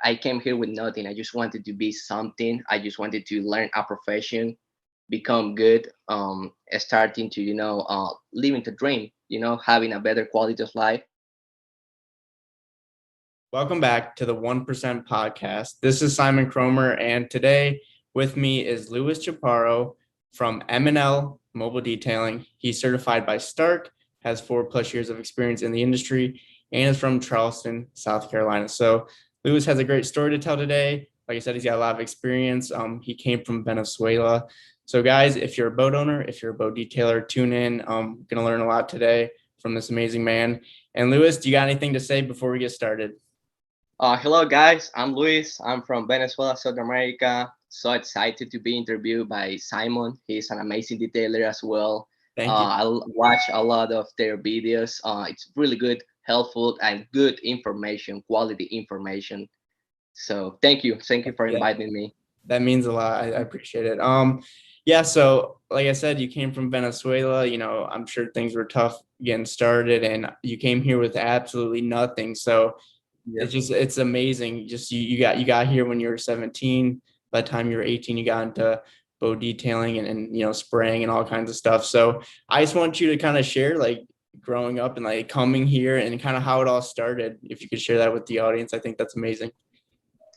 I came here with nothing. I just wanted to be something. I just wanted to learn a profession, become good, starting to living the dream. Having a better quality of life. Welcome back to the 1% podcast. This is Simon Kromer, and today with me is Luis Chaparro from M&L Mobile Detailing. He's certified by Stark, has 4+ years of experience in the industry, and is from Charleston, South Carolina. So Luis has a great story to tell today. Like I said, he's got a lot of experience. He came from Venezuela. So guys, if you're a boat owner, if you're a boat detailer, tune in. Going to learn a lot today from this amazing man. And Luis, do you got anything to say before we get started? Hello, guys. I'm Luis. I'm from Venezuela, South America. So excited to be interviewed by Simon. He's an amazing detailer as well. Thank you. Watch a lot of their videos. It's really good, helpful, and good information, quality information. So thank you for Yeah, inviting me. that means a lot. I appreciate it. Yeah, so like I said, you came from Venezuela. I'm sure things were tough getting started, and you came here with absolutely nothing. So Yep. it's amazing. Just you got here when you were 17. By the time you were 18, you got into boat detailing and spraying and all kinds of stuff. So I just want you to kind of share like growing up and like coming here and kind of how it all started. If you could share that with the audience, I think that's amazing.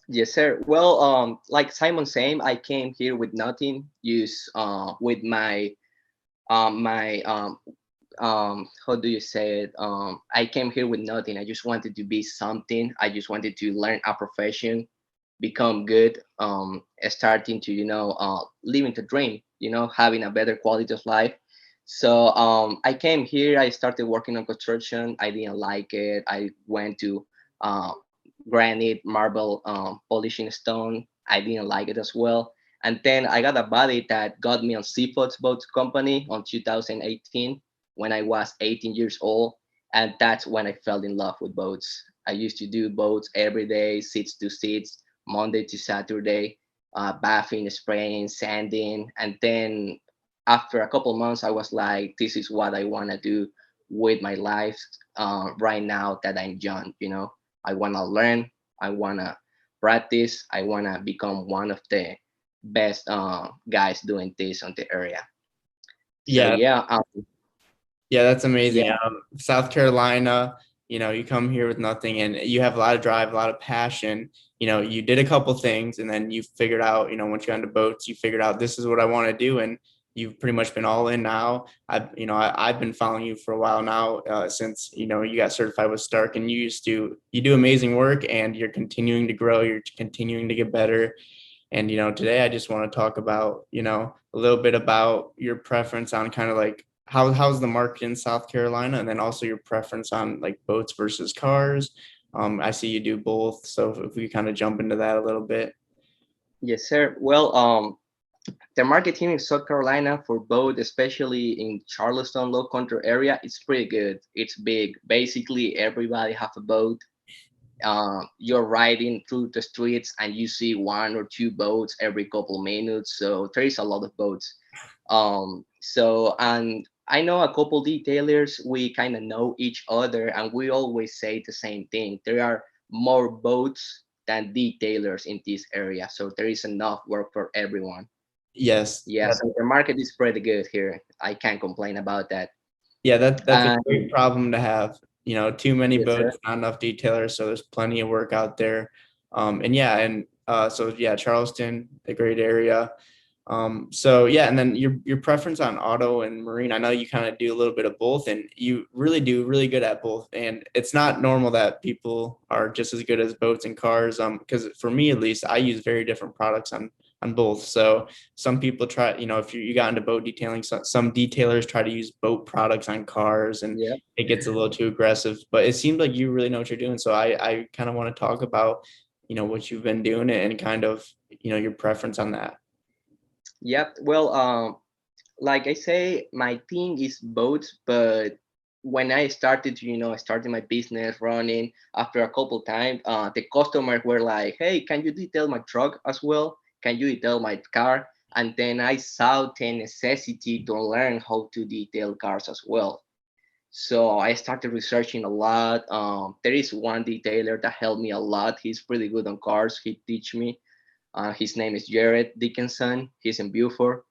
Yes, sir. Well, like Simon saying, I came here with nothing. Use with my how do you say it? I came here with nothing. I just wanted to be something. I just wanted to learn a profession, become good, starting to living the dream. Having a better quality of life. So I came here. I started working on construction. I didn't like it. I went to uh, granite, marble, polishing stone. I didn't like it as well. And then I got a buddy that got me on Seafood's Boat Company on 2018 when I was 18 years old. And that's when I fell in love with boats. I used to do boats every day, seats to seats, Monday to Saturday, bathing, spraying, sanding. And then after a couple months, I was like, this is what I want to do with my life right now that I'm young. I want to learn, I want to practice, I want to become one of the best guys doing this on the area. So Yeah, yeah, Yeah, that's yeah, amazing. South Carolina, you come here with nothing and you have a lot of drive, a lot of passion. You did a couple things and then you figured out, once you got into boats, you figured out this is what I want to do. And you've pretty much been all in now. I've been following you for a while now, since, you got certified with Stark and you do amazing work and you're continuing to grow. You're continuing to get better. And, today I just want to talk about, a little bit about your preference on kind of like how's the market in South Carolina, and then also your preference on like boats versus cars. I see you do both. So if we kind of jump into that a little bit. yes, sir. Well, the marketing in South Carolina for boat, especially in Charleston, Low Country area, it's pretty good. It's big. Basically, everybody have a boat. You're riding through the streets and you see one or two boats every couple minutes. So there is a lot of boats. And I know a couple detailers, we kind of know each other and we always say the same thing. There are more boats than detailers in this area. So there is enough work for everyone. Yes. Yeah, so the market is pretty good here. I can't complain about that. Yeah, that's a And great problem to have. Too many yes, sir. boats, not enough detailers, so there's plenty of work out there. And yeah, and so yeah, Charleston, a great area. So yeah, and then your preference on auto and marine. I know you kind of do a little bit of both, and you really do really good at both. And it's not normal that people are just as good as boats and cars. Because for me at least, I use very different products on both. So some people try, if you got into boat detailing, some detailers try to use boat products on cars, and Yeah. it gets a little too aggressive. But it seems like you really know what you're doing. So I kind of want to talk about what you've been doing and kind of your preference on that. Yep. Well, like I say, my thing is boats, but when I started, I started my business running after a couple times, the customers were like, hey, can you detail my truck as well? Can you detail my car? And then I saw the necessity to learn how to detail cars as well. So I started researching a lot. There is one detailer that helped me a lot. He's pretty good on cars. He teach me. His name is Jared Dickinson. He's in Beaufort.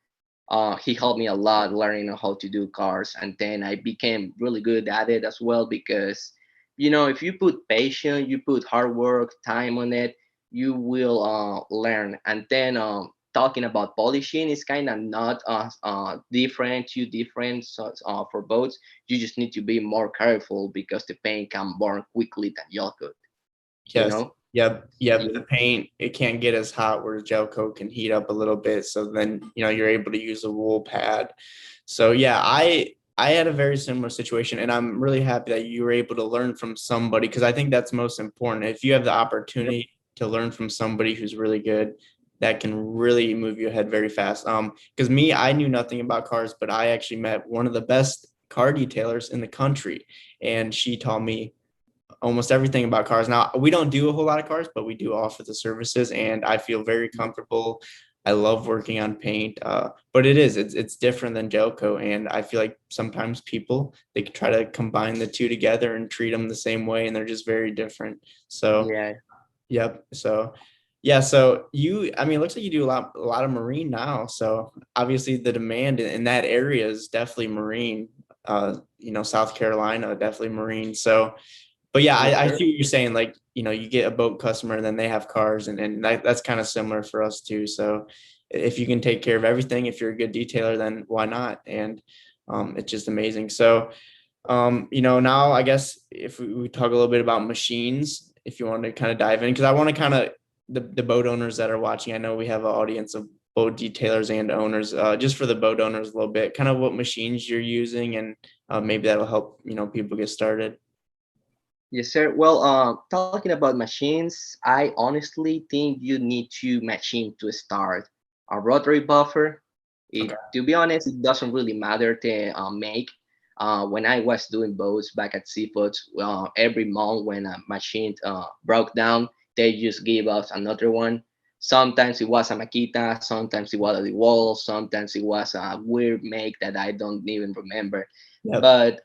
He helped me a lot learning how to do cars, and then I became really good at it as well because, if you put patience, you put hard work, time on it, you will learn. And then talking about polishing is kind of not different, too different. So for boats, you just need to be more careful because the paint can burn quickly than gel coat. You Yes. know? Yep. Yep. The paint, it can't get as hot where gel coat can heat up a little bit. So then, you're able to use a wool pad. So yeah, I had a very similar situation, and I'm really happy that you were able to learn from somebody, because I think that's most important. If you have the Yep. opportunity to learn from somebody who's really good, that can really move you ahead very fast. Because me, I knew nothing about cars, but I actually met one of the best car detailers in the country, and she taught me almost everything about cars. Now, we don't do a whole lot of cars, but we do offer the services, and I feel very comfortable. I love working on paint, but it's different than gel coat, and I feel like sometimes people, they try to combine the two together and treat them the same way, and they're just very different. So, Yeah. yep. So, yeah. So I mean, it looks like you do a lot of marine now. So obviously, the demand in that area is definitely marine. South Carolina, definitely marine. So, but yeah, Yes, I sir. see what you're saying. Like, you get a boat customer and then they have cars, and that's kind of similar for us too. So if you can take care of everything, if you're a good detailer, then why not? And it's just amazing. So, now I guess if we talk a little bit about machines, if you want to kind of dive in, because I want to kind of, the boat owners that are watching, I know we have an audience of boat detailers and owners, just for the boat owners a little bit, kind of what machines you're using, and maybe that'll help, people get started. Yes, sir. Well, talking about machines, I honestly think you need two machines to start. A rotary buffer. Okay. To be honest, it doesn't really matter to make. When I was doing boats back at Seafoods, every month when a machine broke down, they just gave us another one. Sometimes it was a Makita, sometimes it was a DeWalt, sometimes it was a weird make that I don't even remember. Yep. But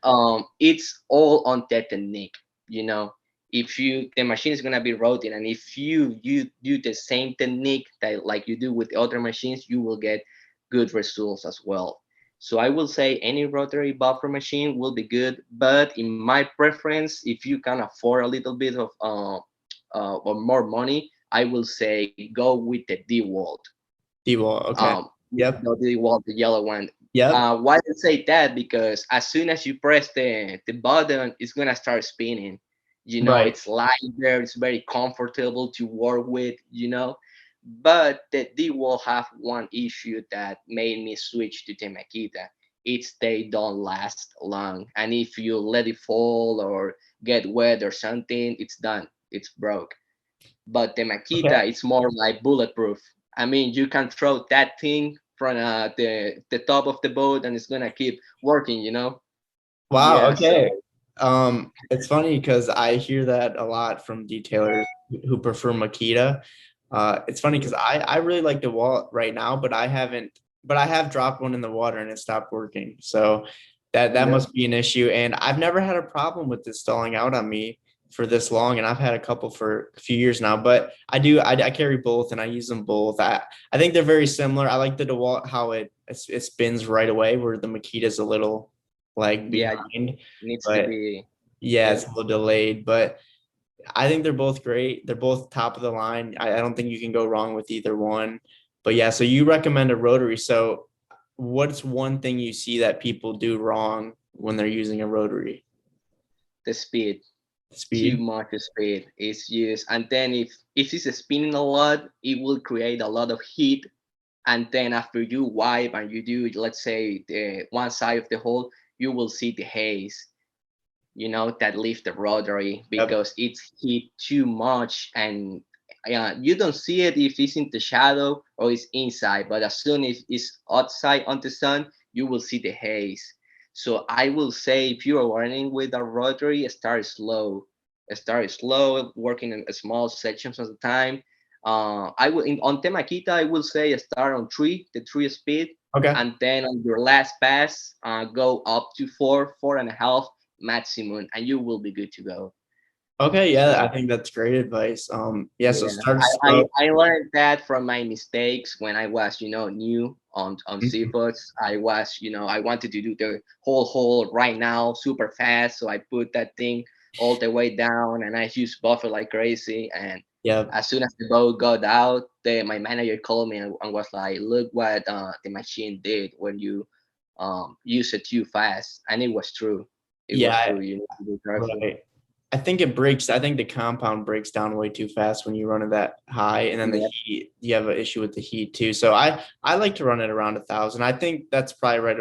it's all on the technique. you know if the machine is going to be rotating, and if you do the same technique that like you do with the other machines, you will get good results as well. So I will say any rotary buffer machine will be good, but in my preference, if you can afford a little bit of or more money, I will say go with the DeWalt. D-wall. Okay. um Yep. the wall, the yellow one. Yep. Why I say that? Because as soon as you press the button, it's gonna start spinning. Right. It's lighter, it's very comfortable to work with. But the will have one issue that made me switch to the Makita. It's they don't last long, and if you let it fall or get wet or something, it's done. It's broke. But the Okay. Makita, it's more like bulletproof. I mean, you can throw that thing from the top of the boat, and it's gonna keep working. Wow. Yeah. Okay. So It's funny because I hear that a lot from detailers who prefer Makita. It's funny because I really like the wall right now, but I haven't, but I have dropped one in the water and it stopped working. So that yep. must be an issue. And I've never had a problem with this stalling out on me for this long. And I've had a couple for a few years now, but I carry both and I use them both. I think they're very similar. I like the DeWalt, how it spins right away, where the Makita is a little like Yeah, behind, needs to but be. yeah, it's Yep. a little delayed. But I think they're both great. They're both top of the line. I don't think you can go wrong with either one. But yeah, so you recommend a rotary. So what's one thing you see that people do wrong when they're using a rotary? The speed. Too Speed. much speed is used, and then if it's spinning a lot, it will create a lot of heat. And then after you wipe and you do, let's say, the one side of the hole, you will see the haze, that leave the rotary Yep. because it's heat too much. And you don't see it if it's in the shadow or it's inside, but as soon as it's outside on the sun, you will see the haze. So I will say, if you are running with a rotary, start slow, working in small sections at a time. I will on Temakita, I will say start on the three speed, Okay. and then on your last pass, go up to four and a half, maximum, and you will be good to go. Okay, yeah, I So think that's great advice. Yeah, so yeah, start I, I, slow. I learned that from my mistakes when I was, new on Mhm. seafoods. I wanted to do the whole hole right now, super fast. So I put that thing all the way down, and I used buffer like crazy. And Yeah, as soon as the boat got out, my manager called me and was like, "Look what the machine did when you use it too fast." And it was true. It was yeah, true. You need to be careful. right. I think it breaks. I think the compound breaks down way too fast when you run it that high, and then the Yeah. heat. You have an issue with the heat too. So I like to run it around 1,000. I think that's probably right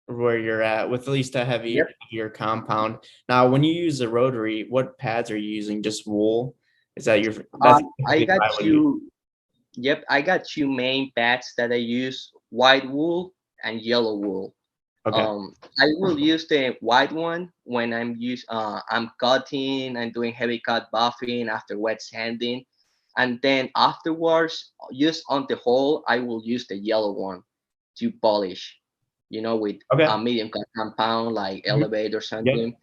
where you're at with at least a heavier compound. Now, when you use the rotary, what pads are you using? Just wool? Is that your that's I typically got what I would use? two. Yep, I got two main pads that I use: white wool and yellow wool. Okay. I will use the white one when I'm cutting and doing heavy cut buffing after wet sanding, and then afterwards, just on the whole, I will use the yellow one to polish. With Okay. a medium cut compound like Mhm. Elevate or Yep. something,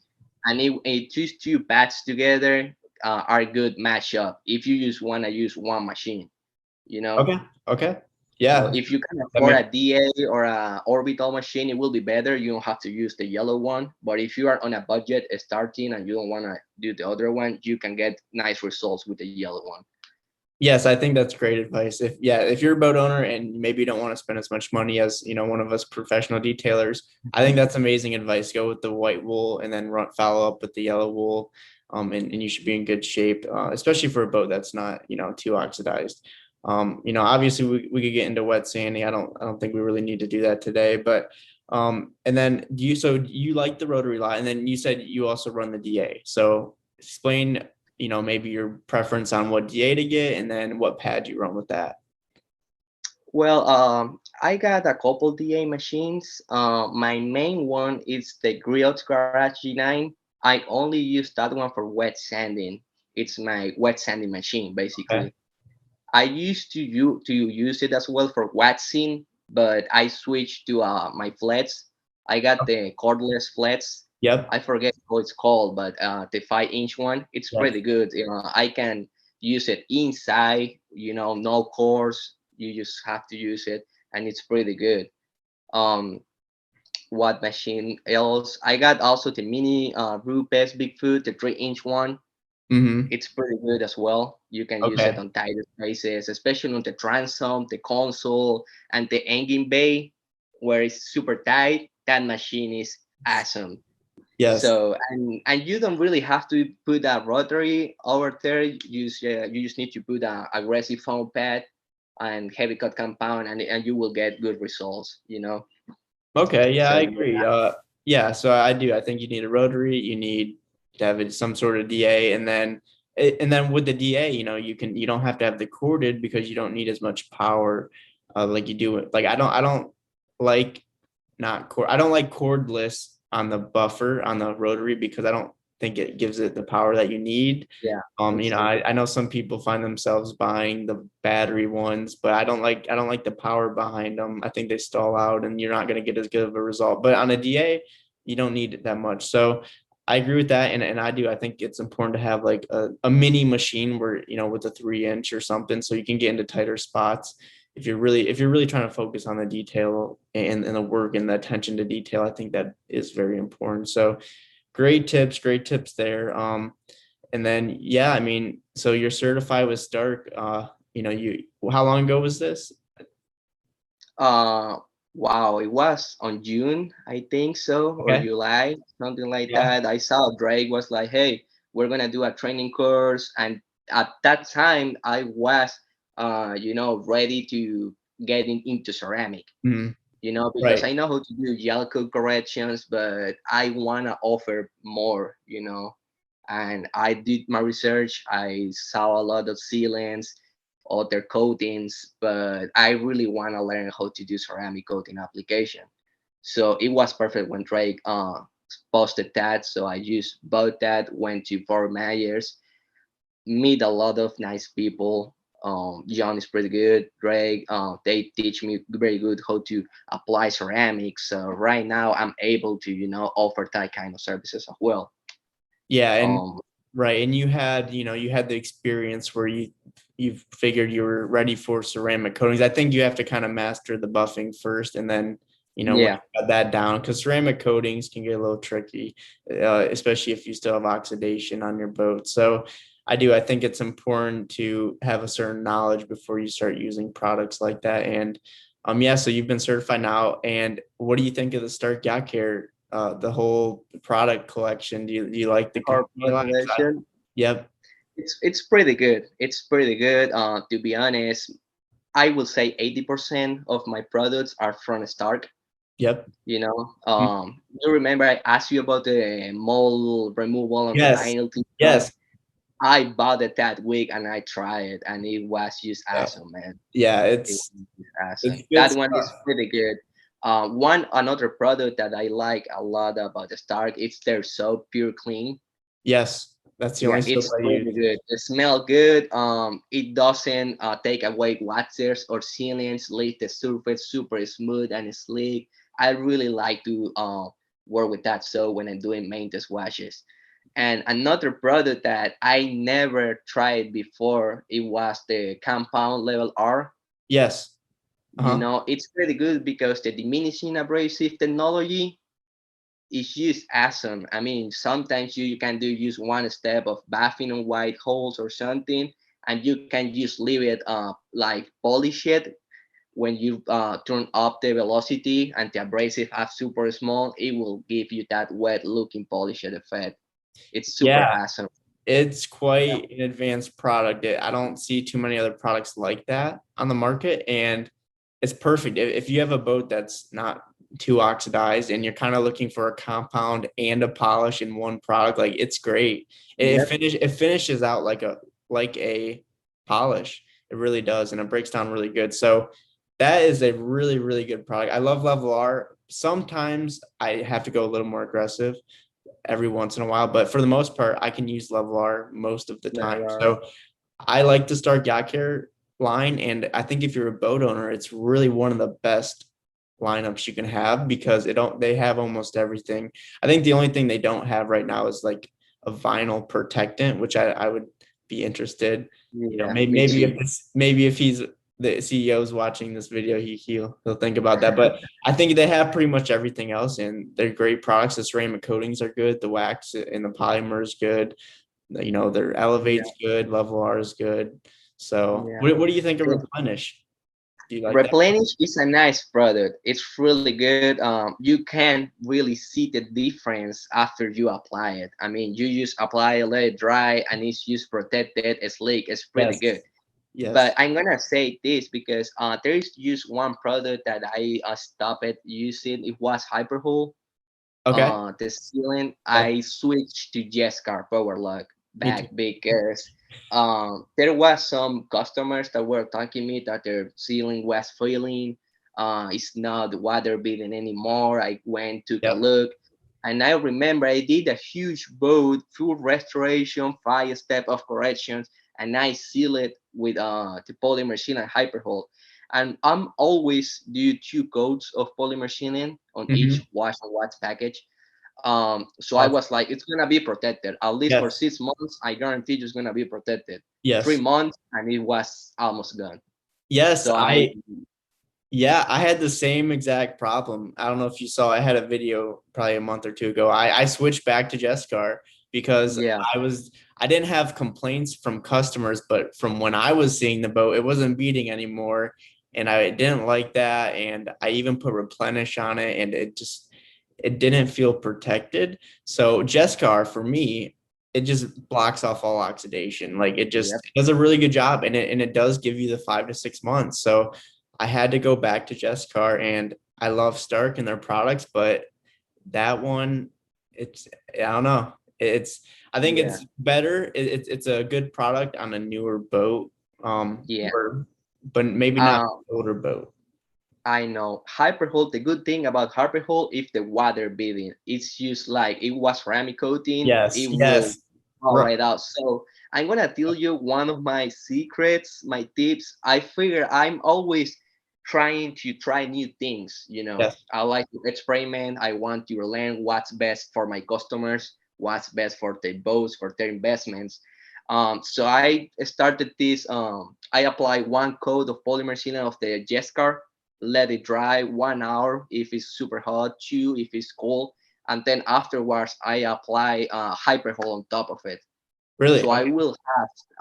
and these two pads together are good matchup. If you use one, I use one machine. You know, Okay. Okay. so Yeah. if you can That afford makes a DA or a orbital machine, it will be better. You don't have to use the yellow one. But if you are on a budget starting and you don't want to do the other one, you can get nice results with the yellow one. Yes, I think that's great advice. If you're a boat owner and maybe you don't want to spend as much money as, one of us professional detailers, I think that's amazing advice. Go with the white wool and then follow up with the yellow wool. And you should be in good shape, especially for a boat that's not, too oxidized. Obviously we could get into wet sanding. I don't think we really need to do that today, but and then do you like the rotary lot? And then you said you also run the DA. So explain, maybe your preference on what DA to get and then what pad you run with that. Well, I got a couple DA machines. My main one is the Griots Garage G9. I only use that one for wet sanding. It's my wet sanding machine, Okay. basically. I used to use it as well for waxing, but I switched to my flats. I got the cordless flats. Yep. I forget how it's called, but the 5-inch one, it's Yep. pretty good. I can use it inside. No cores. You just have to use it, and it's pretty good. Um, what machine else? I got also the mini Rupes Bigfoot, the 3-inch one. Mm-hmm. It's pretty good as well. You can use it Okay. on tighter spaces, especially on the transom, the console, and the engine bay, where it's super tight. That machine is awesome. Yes. So you don't really have to put a rotary over there. You just need to put a aggressive foam pad and heavy cut compound, and you will get good results. Okay. Yeah, So I yeah. agree. Yeah, so I do. I think you need a rotary, you need to have some sort of DA, and then with the DA, you don't have to have the corded because you don't need as much power, like you do. Like I don't like not cord. I don't like cordless on the buffer on the rotary because I don't think it gives it the power that you need. Yeah, I exactly. know some people find themselves buying the battery ones, but I don't like the power behind them. I think they stall out and you're not going to get as good of a result. But on a DA, you don't need it that much. So I agree with that. And I do. I think it's important to have like a mini machine where, with a 3-inch or something so you can get into tighter spots. If you're really trying to focus on the detail and the work and the attention to detail, I think that is very important. So great tips there. And then, yeah, I mean, so you're certified with Stark. How long ago was this? Uh, wow, it was on June, I think so, or Okay. July, something like Yeah. that. I saw Drake was like, "Hey, we're gonna do a training course," and at that time, I was, ready to get into ceramic. Mhm. Because Right. I know how to do gel coat corrections, but I wanna offer more. And I did my research. I saw a lot of sealants, other coatings, but I really want to learn how to do ceramic coating application. So it was perfect when Drake posted that. So I just bought that, went to Fort Myers, meet a lot of nice people. John is pretty good. Greg, they teach me very good how to apply ceramics. So right now I'm able to, offer that kind of services as well. Yeah, and Um, right, and you had the experience where you figured you were ready for ceramic coatings. I think you have to kind of master the buffing first, and then when yeah, you got that down, because ceramic coatings can get a little tricky, especially if you still have oxidation on your boat. So I think it's important to have a certain knowledge before you start using products like that. And yeah, so you've been certified now, and what do you think of the Stark Yacht Care, the whole product collection? Do you like the our company a lot? 'Cause population. Yep, It's pretty good. It's pretty good. To be honest, I will say 80% of my products are from Stark. yep. Mm, You remember I asked you about the mold removal on the yes, vinyl tint. yes. I bought it that week and I tried it, and it was just Yeah, awesome, man. yeah. It was just It's awesome. good That one is stuff. pretty good. One another product that I like a lot about the Stark, it's their soap, pure clean. Yes, that's the Yeah, only soap it's I use. pretty good. It smell good. It doesn't take away waxers or sealants. Leave the surface super smooth and sleek. I really like to work with that soap when I'm doing maintenance washes. And another product that I never tried before, it was the compound level R. Yes. Uh-huh. It's pretty good because the diminishing abrasive technology is just awesome. I mean, sometimes you can do use one step of buffing on white holes or something, and you can just leave it like polish it. When you turn up the velocity and the abrasive are super small, it will give you that wet looking polished effect. It's super Yeah, awesome. it's Yeah. quite an advanced product. I don't see too many other products like that on the market, and it's perfect. If you have a boat that's not too oxidized and you're kind of looking for a compound and a polish in one product, like it's great. Yep. It finishes out like a polish. It really does, and it breaks down really good. So that is a really, really good product. I love Level R. Sometimes I have to go a little more aggressive every once in a while, but for the most part, I can use Level R most of the time. There are. So I like to start Yacht Care line, and I think if you're a boat owner, it's really one of the best lineups you can have because they have almost everything. I think the only thing they don't have right now is like a vinyl protectant, which I would be interested. Yeah, Maybe me too. maybe if he's the CEO is watching this video, he'll think about that. But I think they have pretty much everything else, and they're great products. The ceramic coatings are good. The wax and the polymer is good. Their Yeah, elevate's good. Level R is good. So yeah. what do you think of Replenish? Do you like that? Replenish is a nice product. It's really good. You can really see the difference after you apply it. I mean, you just apply it, let it dry, and it's just protected, it's sleek, it's pretty Yes. good. But Yes. I'm gonna say this because there is just one product that I stopped using. It was Hyperhole. Okay. The sealant, Yep. I switched to Jescar Power Lock Me too. back because there was some customers that were talking me that their ceiling was failing. It's not water beating anymore. I went, took a Yep. look, and I remember I did a huge boat, full restoration, 5 step of corrections, and I seal it with the polymer seal and hyperhole. And I'm always do 2 coats of polymer sealing on each Hmm. wash and wax package. So I Awesome. was like, it's gonna be protected at least for Yes. 6 months. I guarantee it's gonna be protected. three Yes. months and it was almost gone. Yes. So I Yeah, I had the same exact problem. I don't know if you saw, I had a video probably a month or two ago. I switched back to Jetscar because yeah I didn't have complaints from customers, but from when I was seeing the boat, it wasn't beating anymore. And I didn't like that. And I even put replenish on it and it didn't feel protected. So Jetscar for me, it just blocks off all oxidation. Like yep it does a really good job and it does give you the 5 to 6 months. So I had to go back to Jetscar, and I love Stark and their products, but that one, it's I don't know. It's I think yeah it's better. It's a good product on a newer boat, yeah but maybe not uh, an older boat. I know Hyperhole. The good thing about Hyperhole, if the water beading, it's just like it was ceramic coating, Yes, it will yes, all right. right out. So I'm gonna tell you one of my secrets, my tips. I figure I'm always trying to try new things. Yes. I like to experiment. I want to learn what's best for my customers, what's best for their boats, for their investments. So I started this. I apply one coat of polymer sealant of the Jescar, let it dry 1 hour if it's super hot, two if it's cold, and then afterwards I apply Hyperhole on top of it. Really? So Okay.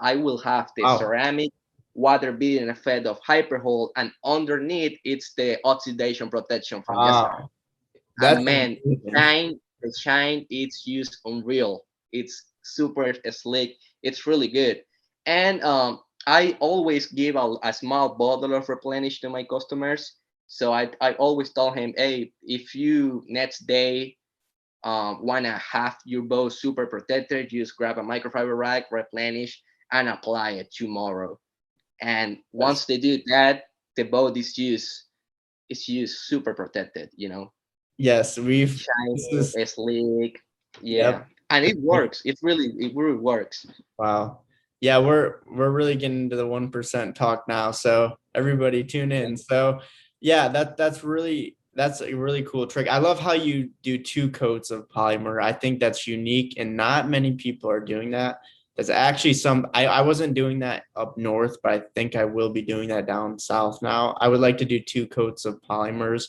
I will have the Wow. ceramic water beading effect of Hyperhole, and underneath it's the oxidation protection from Jescar. Wow. And That's man, amazing. the shine it's used unreal. It's super slick. It's really good. And I always give a small bottle of replenish to my customers. So I always tell him, hey, if you next day wanna have your boat super protected, just grab a microfiber rag, replenish, and apply it tomorrow. And Yes. once they do that, the boat is used super protected. Yes, this Shiny, is, sleek, yeah, yep. and it works. It really works. Wow. Yeah, we're really getting into the 1% talk now. So everybody tune in. So yeah, that's a really cool trick. I love how you do two coats of polymer. I think that's unique and not many people are doing that. There's actually I wasn't doing that up north, but I think I will be doing that down south now. I would like to do two coats of polymers,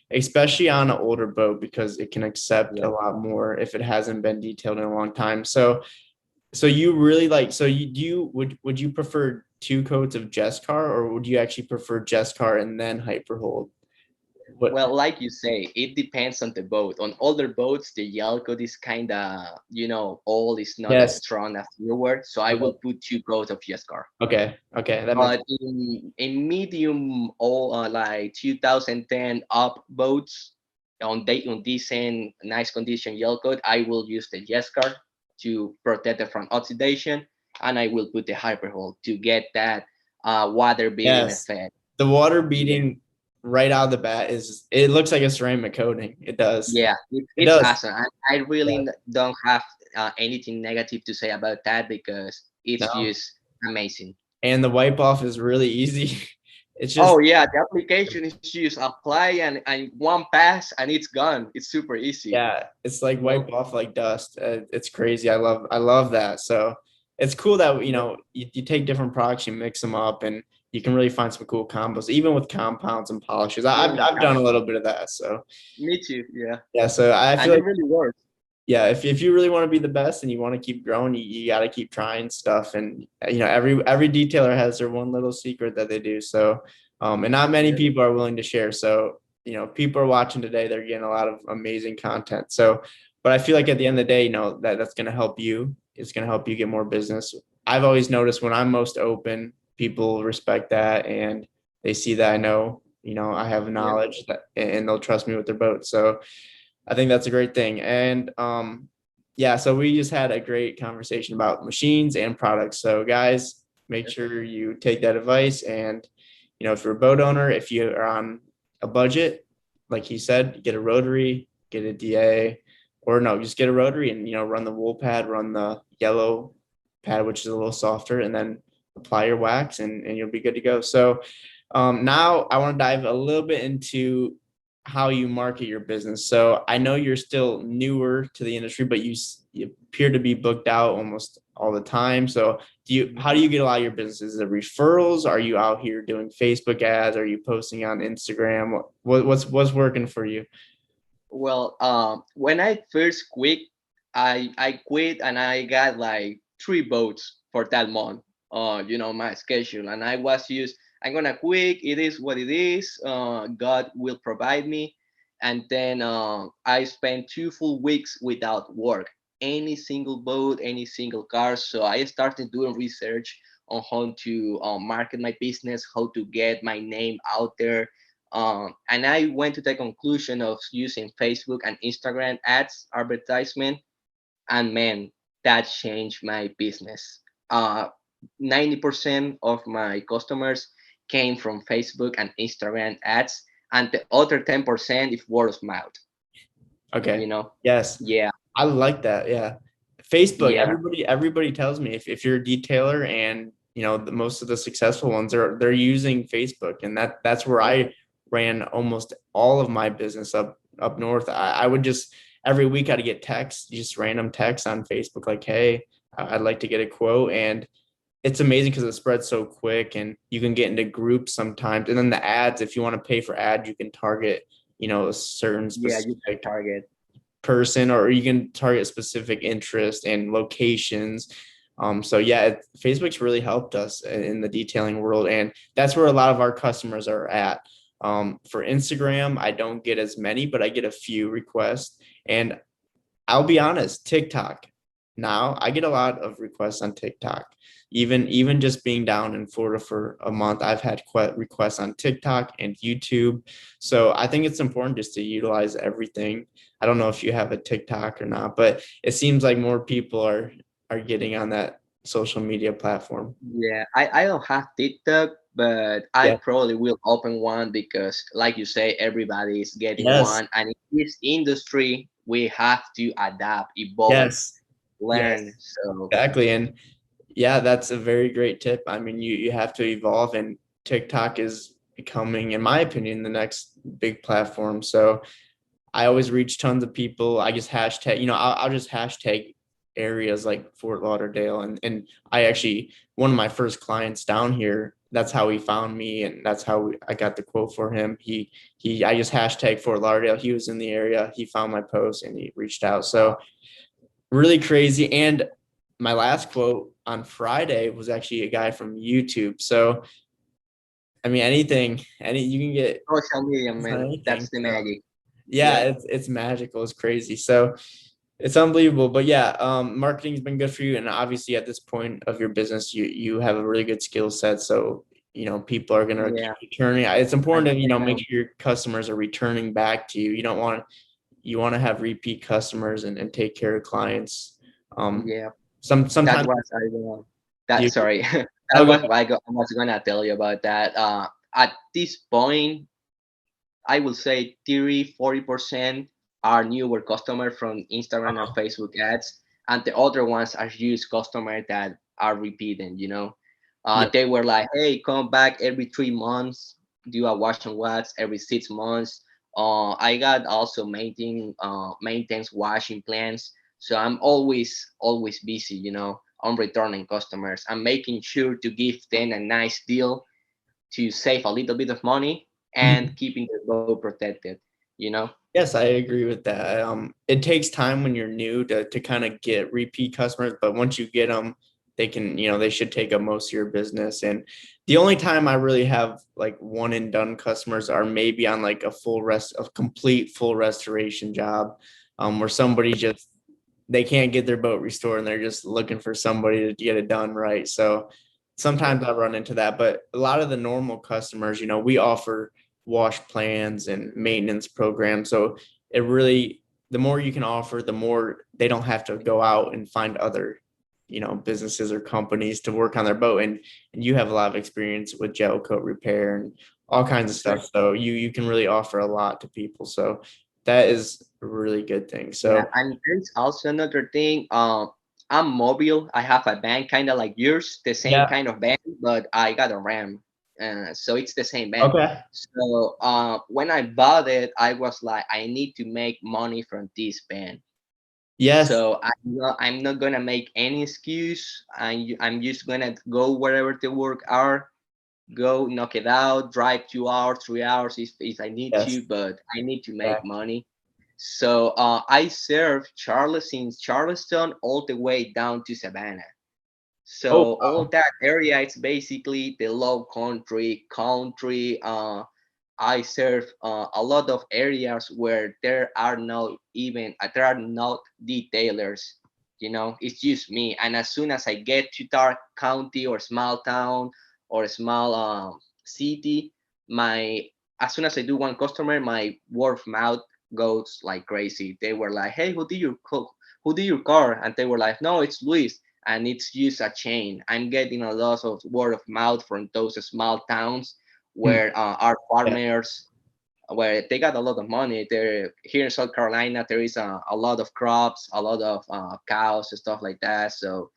especially on an older boat because it can accept a Yeah. lot more if it hasn't been detailed in a long time. So you really like, so you do you would you prefer two coats of Jescar or would you actually prefer Jescar and then Hyperhold? What? Well, like you say, it depends on the boat. On older boats, the yellow coat is kind of, old. It's not as Yes. strong as newer. So I will Okay. put two coats of Jescar. Okay. Okay. That makes But in medium or like 2010 up boats on decent, nice condition yellow coat, I will use the Jescar to protect it from oxidation, and I will put the Hyperhole to get that water beading yes. effect. The water Yeah. beating right out of the bat is it looks like a ceramic coating. It does. Yeah, It it's does. awesome. I really Yeah. don't have anything negative to say about that because it's No. just amazing. And the wipe off is really easy. It's just, Oh yeah, the application is just apply and one pass and it's gone. It's super easy. yeah, it's like You know? wipe off like dust. It's crazy. I love that. So it's cool that Yeah. you take different products, you mix them up, and you can really find some cool combos, even with compounds and polishes. I've done a little bit of that. So Me too. Yeah, yeah, so I and feel it like really works. yeah, if you really want to be the best and you want to keep growing, you got to keep trying stuff. And every detailer has their one little secret that they do. So and not many Yeah, people are willing to share. So people are watching today, they're getting a lot of amazing content. So but I feel like at the end of the day, that's going to help you. It's going to help you get more business. I've always noticed when I'm most open, people respect that and they see that I know, I have yeah, knowledge that and they'll trust me with their boat. So I think that's a great thing. And yeah, so we just had a great conversation about machines and products. So guys, make yeah. sure you take that advice. And if you're a boat owner, if you are on a budget, like he said, get a rotary, get a DA, or no, just get a rotary and run the wool pad, run the yellow pad, which is a little softer, and then apply your wax and you'll be good to go. So now I want to dive a little bit into how you market your business. So I know you're still newer to the industry, but you appear to be booked out almost all the time. So how do you get a lot of your business? Is it referrals? Are you out here doing Facebook ads? Are you posting on Instagram? What's working for you? Well, when I first quit, I quit and I got like three boats for that month. My schedule, and I was used. I'm gonna quit. It is what it is. God will provide me, and then I spent 2 full weeks without work. Any single boat, any single car. So I started doing research on how to market my business, how to get my name out there, and I went to the conclusion of using Facebook and Instagram ads advertisement, and man, that changed my business. 90% of my customers came from Facebook and Instagram ads, and the other 10% is word of mouth. You Okay. know, Yes. yeah, I like that. Yeah. Facebook, Yeah. everybody tells me if you're a detailer, and most of the successful ones they're using Facebook, and that's where I ran almost all of my business up north. I would just every week I'd get texts, just random texts on Facebook like, hey, I'd like to get a quote. And it's amazing because it spreads so quick, and you can get into groups sometimes. And then the ads, if you want to pay for ads, you can target, a certain Yeah, you can specific target. person, or you can target specific interest and locations. So yeah, Facebook's really helped us in the detailing world, and that's where a lot of our customers are at. For Instagram, I don't get as many, but I get a few requests. And I'll be honest, TikTok. Now I get a lot of requests on TikTok. Even just being down in Florida for a month, I've had requests on TikTok and YouTube. So I think it's important just to utilize everything. I don't know if you have a TikTok or not, but it seems like more people are getting on that social media platform. Yeah, I don't have TikTok, but I Yeah. probably will open one because, like you say, everybody is getting Yes. one. And in this industry, we have to adapt, evolve, Yes. learn. Yes. So, Exactly. And yeah, that's a very great tip. I mean, you have to evolve, and TikTok is becoming, in my opinion, the next big platform. So I always reach tons of people. I just hashtag, I'll just hashtag areas like Fort Lauderdale. And I actually, one of my first clients down here, that's how he found me. And that's how I got the quote for him. I just hashtag Fort Lauderdale. He was in the area. He found my post and he reached out. So really crazy. And my last quote on Friday was actually a guy from YouTube. So, I mean, you can get social media, on man, anything. that's the So magic. yeah, Yeah. it's magical. It's crazy. So it's unbelievable. But yeah, marketing's been good for you. And obviously at this point of your business, you have a really good skill set. So, people are gonna keep Yeah. returning. It's And important to, make um, sure your customers are returning back to you. You want to have repeat customers and take care of clients. Um, yeah, that sometimes was do that you, sorry, that oh, go was ahead. what I was gonna tell you about that. At this point, I will say 30-40% are newer customers from Instagram and Facebook ads, and the other ones are used customers that are repeating. Yeah. They were like, "Hey, come back every 3 months, do a wash and wax every 6 months." I got also maintenance washing plans, so I'm always busy. On returning customers. I'm making sure to give them a nice deal to save a little bit of money and keeping the boat protected, you know? Yes, I agree with that. It takes time when you're new to kind of get repeat customers, but once you get them, they can, they should take up most of your business. And the only time I really have like one and done customers are maybe on like a complete full restoration job, where somebody just they can't get their boat restored and they're just looking for somebody to get it done right. So Yeah. sometimes I run into that, but a lot of the normal customers, we offer wash plans and maintenance programs. So it really, the more you can offer, the more they don't have to go out and find other, businesses or companies to work on their boat. And you have a lot of experience with gel coat repair and all kinds of Sure. stuff. So you can really offer a lot to people. So that is a really good thing. Yeah. So And there's also another thing. I'm mobile. I have a band kind of like yours, the same yeah. kind of band, but I got a RAM. So it's the same band. Okay. So when I bought it, I was like, I need to make money from this band. Yes. So I'm not gonna make any excuse. I'm just gonna go wherever the work are, go knock it out, drive 2 hours, 3 hours if I need Yes. to, but I need to make Exactly. money. So I serve Charleston all the way down to Savannah. Oh, So all wow. that area, it's basically the low country. I serve a lot of areas where there are not detailers. It's just me. And as soon as I get to dark county or small town or small city, my as soon as I do one customer, my word of mouth goes like crazy. They were like, "Hey, who did your car?" And they were like, "No, it's Luis." And it's just a chain. I'm getting a lot of word of mouth from those small towns Hmm. where our Yeah. farmers where they got a lot of money. There here in South Carolina, there is a lot of crops, a lot of cows and stuff like that. So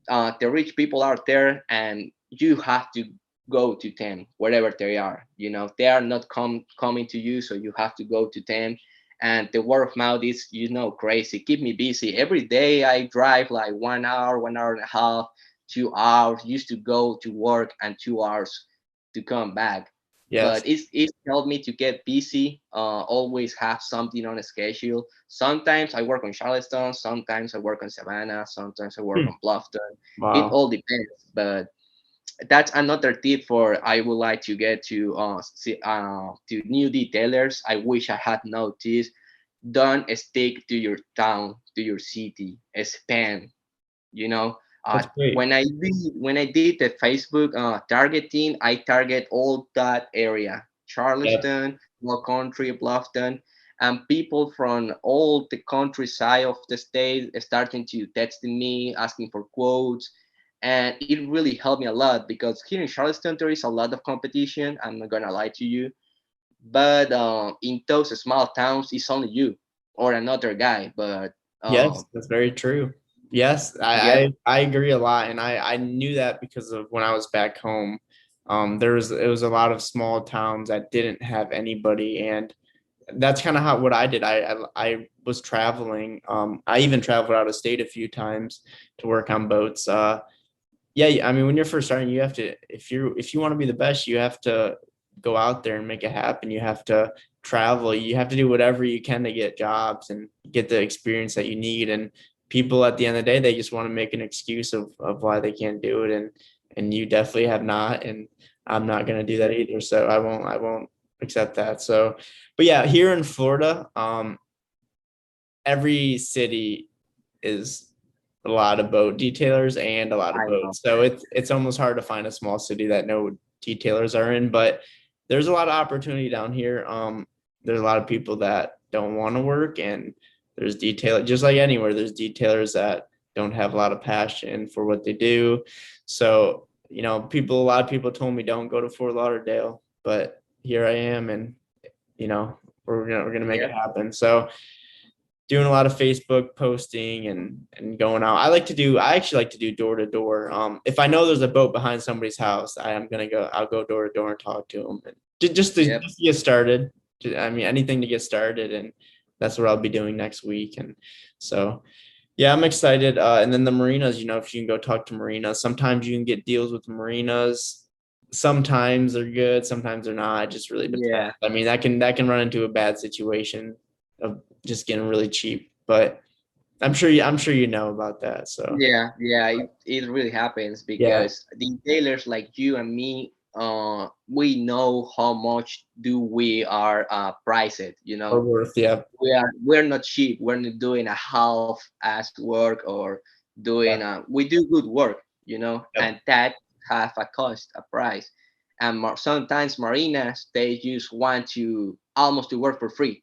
the rich people are there, and you have to go to them wherever they are. You know, they are not coming to you, so you have to go to them. And the word of mouth is, you know, crazy. Keep me busy. Every day I drive like 1 hour, 1 hour and a half, 2 hours. Used to go to work and 2 hours to come back. Yes. But it's helped me to get busy. Always have something on a schedule. Sometimes I work on Charleston. Sometimes I work on Savannah. Sometimes I work Hmm. on Bluffton. It Wow. all depends. But that's another tip for I would like to get to new detailers. I wish I had noticed. Don't stick to your town, to your city. Expand. You know, That's great. when I did the Facebook targeting, I target all that area, Yep. Charleston, Low Country, Bluffton, and people from all the countryside of the state starting to texting me, asking for quotes, and it really helped me a lot because here in Charleston there is a lot of competition. I'm not gonna lie to you, but in those small towns, it's only you or another guy. But Yes, um, that's very true. Yes, yeah, I agree a lot, and I knew that because of when I was back home. It was a lot of small towns that didn't have anybody, and that's kind of how what I did. I was traveling. I even traveled out of state a few times to work on boats. Yeah, I mean, when you're first starting, you have to, if you want to be the best, you have to go out there and make it happen. You have to travel. You have to do whatever you can to get jobs and get the experience that you need. And people at the end of the day, they just want to make an excuse of why they can't do it. And you definitely have not. And I'm not going to do that either. So I won't accept that. So, but yeah, here in Florida, every city is a lot of boat detailers and a lot of I know. boats. So it's almost hard to find a small city that no detailers are in, but there's a lot of opportunity down here. There's a lot of people that don't want to work, and there's detail just like anywhere. There's detailers that don't have a lot of passion for what they do. So a lot of people told me don't go to Fort Lauderdale, but here I am, and you know we're gonna make Yeah. it happen. So doing a lot of Facebook posting and going out. I actually like to do door to door. If I know there's a boat behind somebody's house, I'll go door to door and talk to them, and Yep. just to get started. I mean, anything to get started, and that's what I'll be doing next week. And so, yeah, I'm excited. And then the marinas, if you can go talk to marinas, sometimes you can get deals with marinas. Sometimes they're good, sometimes they're not. It just really depends. Yeah. I mean, that can run into a bad situation of just getting really cheap. But I'm sure you know about that. So Yeah. Yeah. It really happens yeah, because the tailors like you and me, we know how much do we are price it. You or know, worth, yeah. we're not cheap. We're not doing a half ass work or doing we do good work. You know, Yep. and that have a cost, a price. And sometimes marinas they just want to almost to work for free,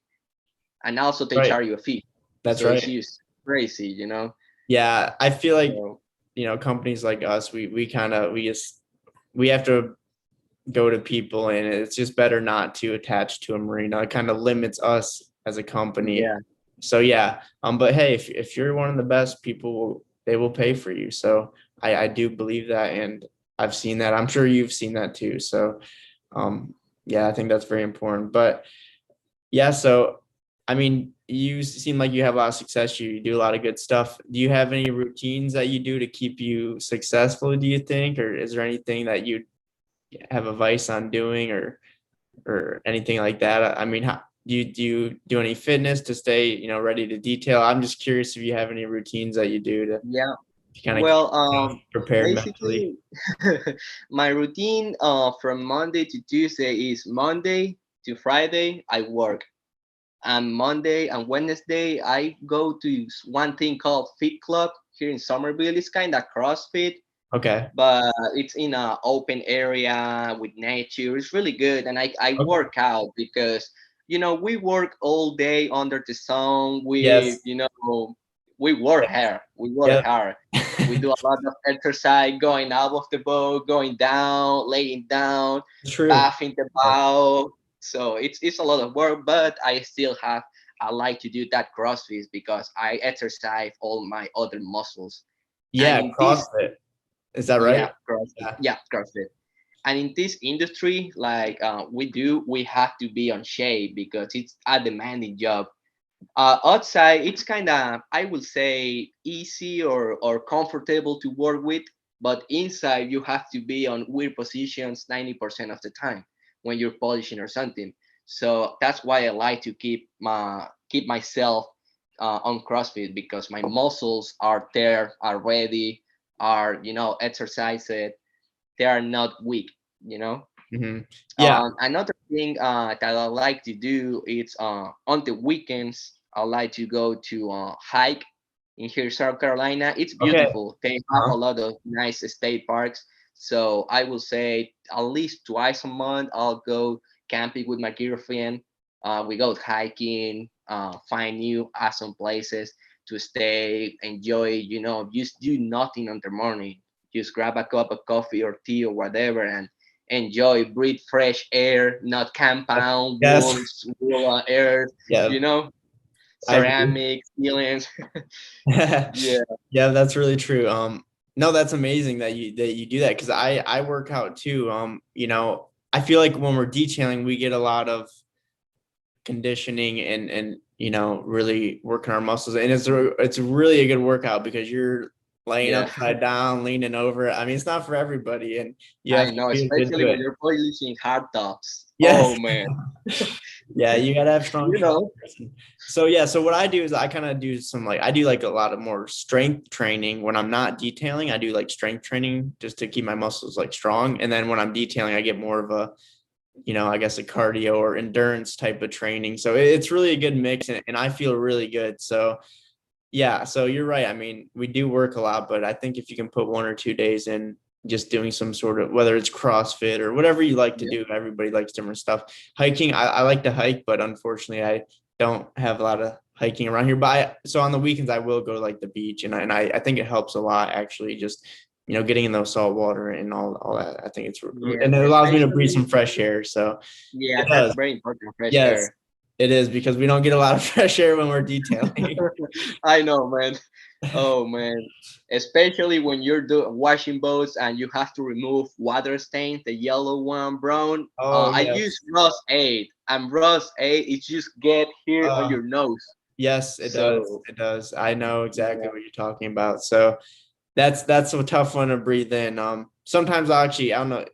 and also they Right. charge you a fee. That's So it's right. just crazy, you know. Yeah, I feel like So companies like us, we have to go to people, and it's just better not to attach to a marina. It kind of limits us as a company. yeah, So yeah, but hey, if you're one of the best, they will pay for you. So I do believe that, and I've seen that. I'm sure you've seen that too. So um, yeah, I think that's very important. But yeah, so I mean, you seem like you have a lot of success. You do a lot of good stuff. Do you have any routines that you do to keep you successful, do you think? Or is there anything that you have advice on doing or anything like that? I mean, how do you do any fitness to stay, ready to detail? I'm just curious if you have any routines that you do yeah. to kind of keep Well, yourself prepared mentally. basically, my routine from Monday to Tuesday is Monday to Friday I work, and Monday and Wednesday I go to one thing called Fit Club here in Somerville. It's kind of CrossFit, Okay. but it's in a open area with nature. It's really good, and I Okay. work out because we work all day under the sun. Yes. We work hard. We work Yep. hard. We do a lot of exercise, going out of the boat, going down, laying down, True. bathing the bow. So it's a lot of work, but I like to do that CrossFit because I exercise all my other muscles. And Yeah, in this, CrossFit. Is that right? yeah, CrossFit, Yeah. yeah, CrossFit. And in this industry, like we have to be on shape because it's a demanding job. Outside, it's kind of, I would say, easy or comfortable to work with, but inside you have to be on weird positions 90% of the time when you're polishing or something. So that's why I like to keep myself on CrossFit because my muscles are there, are ready, are exercised. They are not weak. You know. Hmm. Yeah. Another thing that I like to do is on the weekends I like to go to hike in here South Carolina. It's Okay. beautiful. They have a Uh-huh. lot of nice state parks. So I will say at least twice a month I'll go camping with my girlfriend. We go hiking, find new awesome places to stay, enjoy. Just do nothing on the morning. Just grab a cup of coffee or tea or whatever and enjoy, breathe fresh air, not compound Yes. walls, wall air, Yeah, you know, I agree. ceramic ceilings. Yeah, Yeah, that's really true. No, that's amazing that you do that because I work out too. I feel like when we're detailing, we get a lot of conditioning and really working our muscles, and it's really a good workout because you're laying yeah, upside down, leaning over. I mean, it's not for everybody, and you I have to know, feel good especially to when it. you're polishing hard tops. Yes. Oh man, Yeah, you gotta have strong you know, shoulders. So yeah, so what I do is I kind of do some like I do like a lot of more strength training when I'm not detailing. I do like strength training just to keep my muscles like strong. And then when I'm detailing, I get more of a, I guess a cardio or endurance type of training. So it's really a good mix and I feel really good. So yeah, so you're right. I mean, we do work a lot, but I think if you can put 1 or 2 days in just doing some sort of whether it's CrossFit or whatever you like to yeah, do, everybody likes different stuff. Hiking, I like to hike, but unfortunately I don't have a lot of hiking around here. But so on the weekends I will go to like the beach and I think it helps a lot actually just getting in those salt water and all that. I think yeah, and it allows me to breathe especially some fresh air. So yeah, it that's does. very important. Fresh Yes, air. it is because we don't get a lot of fresh air when we're detailing. I know, man. Oh man, especially when you're washing boats and you have to remove water stains, the yellow one, brown. Oh I use yes. Rust 8, and Rust 8 it just get here on Uh, your nose. yes, it does. So It does. I know exactly yeah, what you're talking about. So that's a tough one to breathe in. Sometimes I don't know,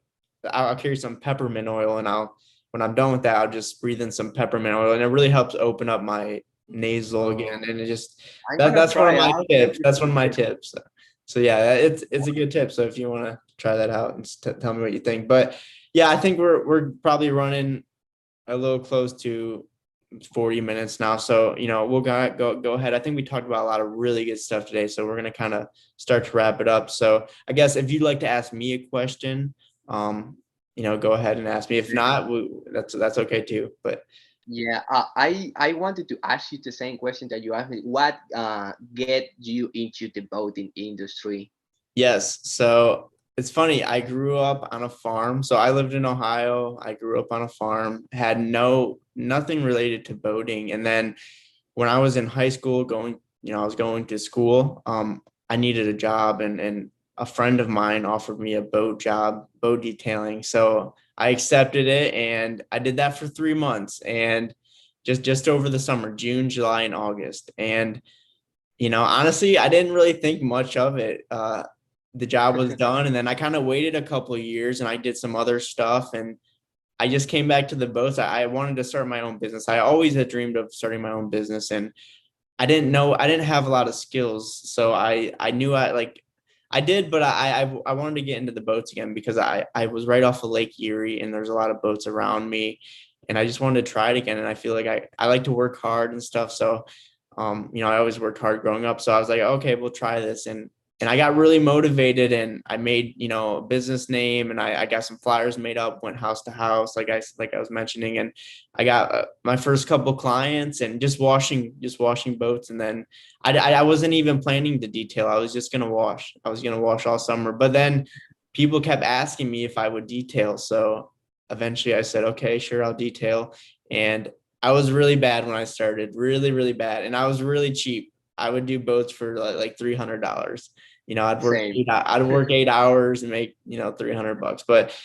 I'll carry some peppermint oil and when I'm done with that, I'll just breathe in some peppermint oil and it really helps open up my nasal again. And it just I'm gonna that's one of try my out tips. That's one everything. of my tips. So yeah, it's a good tip. So if you want to try that out and tell me what you think. But yeah, I think we're probably running a little close to 40 minutes now. So, we'll go ahead. I think we talked about a lot of really good stuff today. So we're going to kind of start to wrap it up. So I guess if you'd like to ask me a question, go ahead and ask me. If not, that's okay too. But Yeah, I wanted to ask you the same question that you asked me. What get you into the boating industry? yes. So it's funny. I grew up on a farm. So I lived in Ohio. I grew up on a farm, had nothing related to boating. And then when I was in high school I was going to school, I needed a job and a friend of mine offered me a boat job, boat detailing. So I accepted it and I did that for 3 months and just over the summer, June, July, and August. And honestly, I didn't really think much of it. The job was done, and then I kind of waited a couple of years, and I did some other stuff, and I just came back to the boats. I wanted to start my own business. I always had dreamed of starting my own business, and I didn't have a lot of skills, so I knew I did, but I wanted to get into the boats again because I was right off of Lake Erie, and there's a lot of boats around me, and I just wanted to try it again. And I feel like I like to work hard and stuff, so I always worked hard growing up. So I was like, okay, we'll try this. And I got really motivated and I made, a business name and I got some flyers made up, went house to house, like I was mentioning. And I got my first couple clients and just washing boats. And then I wasn't even planning to detail. I was just going to wash. I was going to wash all summer. But then people kept asking me if I would detail. So eventually I said, okay, sure, I'll detail. And I was really bad when I started, really, really bad. And I was really cheap. I would do boats for like $300. Same. I'd work 8 hours and make, $300. But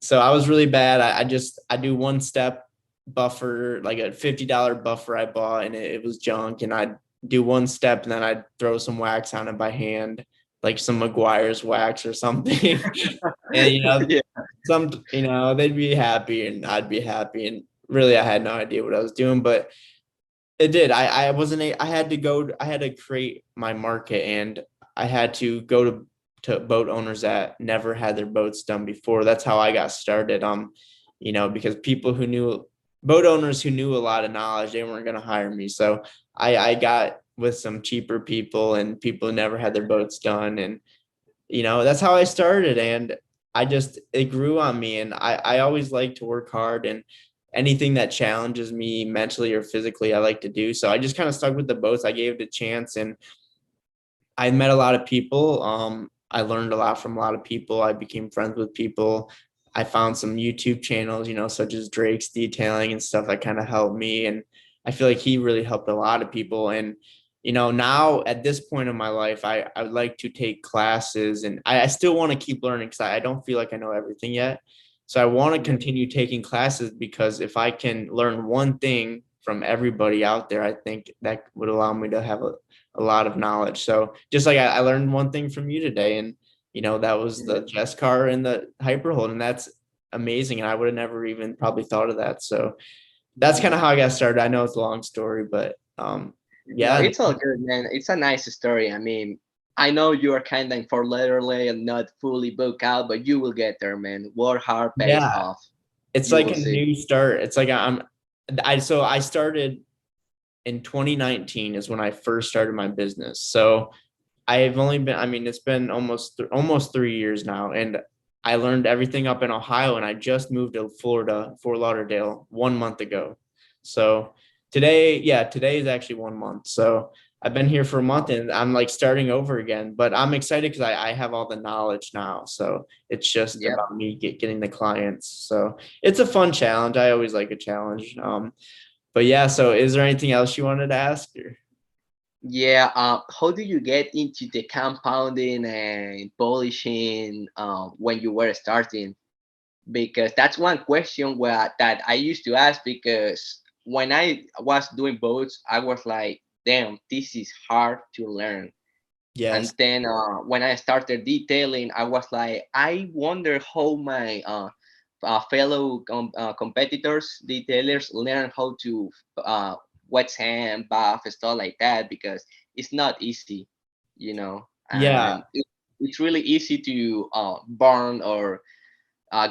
so I was really bad. I do one step buffer, like a $50 buffer I bought, and it was junk. And I'd do one step and then I'd throw some wax on it by hand, like some McGuire's wax or something. And Yeah. they'd be happy and I'd be happy. And really I had no idea what I was doing, but it did. I wasn't a, I had to create my market, and I had to go to boat owners that never had their boats done before. That's how I got started. Because people who knew boat owners who knew a lot of knowledge, they weren't going to hire me. So I got with some cheaper people and people who never had their boats done. And, that's how I started. And it grew on me. And I always like to work hard, and anything that challenges me mentally or physically, I like to do. So I just kind of stuck with the boats. I gave it a chance, and I met a lot of people. I learned a lot from a lot of people. I became friends with people. I found some YouTube channels, such as Drake's Detailing and stuff that kind of helped me. And I feel like he really helped a lot of people. And, now at this point in my life, I would like to take classes, and I still want to keep learning because I don't feel like I know everything yet. So I want to Yeah. continue taking classes, because if I can learn one thing from everybody out there, I think that would allow me to have a lot of knowledge. So just like I learned one thing from you today, and that was the Yeah. Jess car and the Hyperhold, and that's amazing. And I would have never even probably thought of that. So that's kind of how I got started. I know it's a long story, but No, yeah, it's all good, man. It's a nice story. I mean, I know you are kind of for literally and not fully booked out, but you will get there, man. Work hard pays yeah, off. it's You like will a see. new start. It's like I started in 2019 is when I first started my business. So I've only been, I mean, it's been almost 3 years now, and I learned everything up in Ohio, and I just moved to Florida, Fort Lauderdale, 1 month ago. So today is actually 1 month. So I've been here for a month, and I'm like starting over again, but I'm excited because I have all the knowledge now. So it's just Yep. about me getting the clients. So it's a fun challenge. I always like a challenge. But yeah, so is there anything else you wanted to ask? Yeah. How do you get into the compounding and polishing when you were starting? Because that's one question that I used to ask, because when I was doing boats, I was like, damn, this is hard to learn. And Yes. then when I started detailing, I was like, I wonder how my fellow competitors, detailers, learn how to wet sand, buff, stuff like that, because it's not easy, you know. Yeah. And it's really easy to burn or